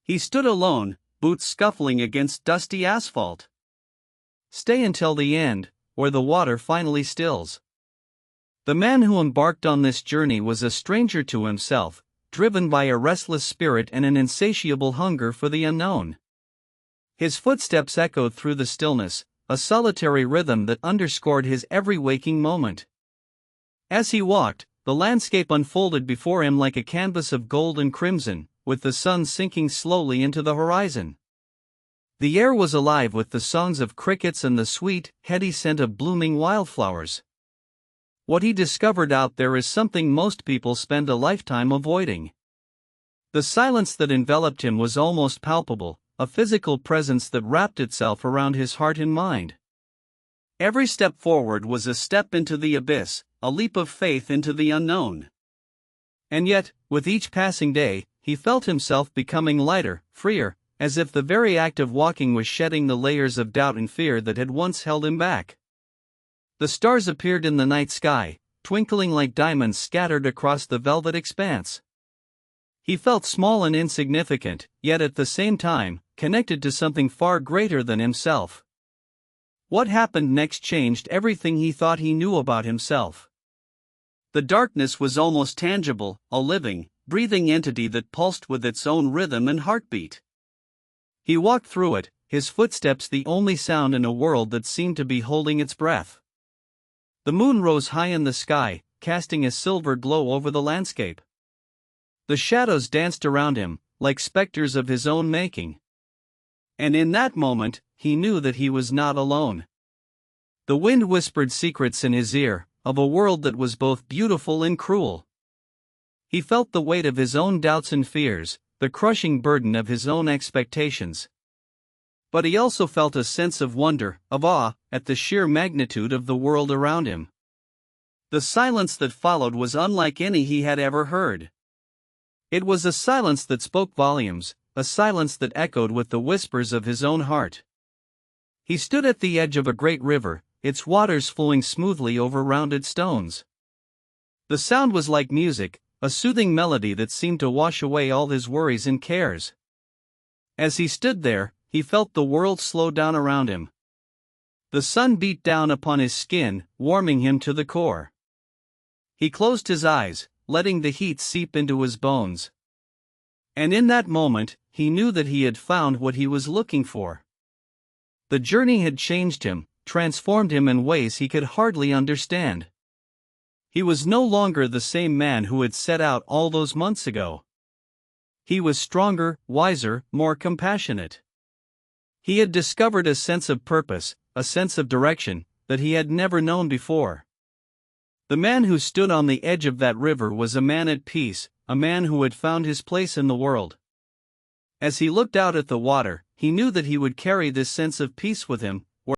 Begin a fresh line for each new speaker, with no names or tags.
He stood alone, boots scuffling against dusty asphalt. Stay until the end, or the water finally stills. The man who embarked on this journey was a stranger to himself, driven by a restless spirit and an insatiable hunger for the unknown. His footsteps echoed through the stillness, a solitary rhythm that underscored his every waking moment. As he walked, the landscape unfolded before him like a canvas of gold and crimson, with the sun sinking slowly into the horizon. The air was alive with the songs of crickets and the sweet, heady scent of blooming wildflowers. What he discovered out there is something most people spend a lifetime avoiding. The silence that enveloped him was almost palpable, a physical presence that wrapped itself around his heart and mind. Every step forward was a step into the abyss, a leap of faith into the unknown. And yet, with each passing day, he felt himself becoming lighter, freer, as if the very act of walking was shedding the layers of doubt and fear that had once held him back. The stars appeared in the night sky, twinkling like diamonds scattered across the velvet expanse. He felt small and insignificant, yet at the same time, connected to something far greater than himself. What happened next changed everything he thought he knew about himself. The darkness was almost tangible, a living, breathing entity that pulsed with its own rhythm and heartbeat. He walked through it, his footsteps the only sound in a world that seemed to be holding its breath. The moon rose high in the sky, casting a silver glow over the landscape. The shadows danced around him, like specters of his own making. And in that moment, he knew that he was not alone. The wind whispered secrets in his ear, of a world that was both beautiful and cruel. He felt the weight of his own doubts and fears, the crushing burden of his own expectations. But he also felt a sense of wonder, of awe, at the sheer magnitude of the world around him. The silence that followed was unlike any he had ever heard. It was a silence that spoke volumes, a silence that echoed with the whispers of his own heart. He stood at the edge of a great river, its waters flowing smoothly over rounded stones. The sound was like music, a soothing melody that seemed to wash away all his worries and cares. As he stood there, he felt the world slow down around him. The sun beat down upon his skin, warming him to the core. He closed his eyes, letting the heat seep into his bones. And in that moment, he knew that he had found what he was looking for. The journey had changed him, transformed him in ways he could hardly understand. He was no longer the same man who had set out all those months ago. He was stronger, wiser, more compassionate. He had discovered a sense of purpose, a sense of direction, that he had never known before. The man who stood on the edge of that river was a man at peace, a man who had found his place in the world. As he looked out at the water, he knew that he would carry this sense of peace with him,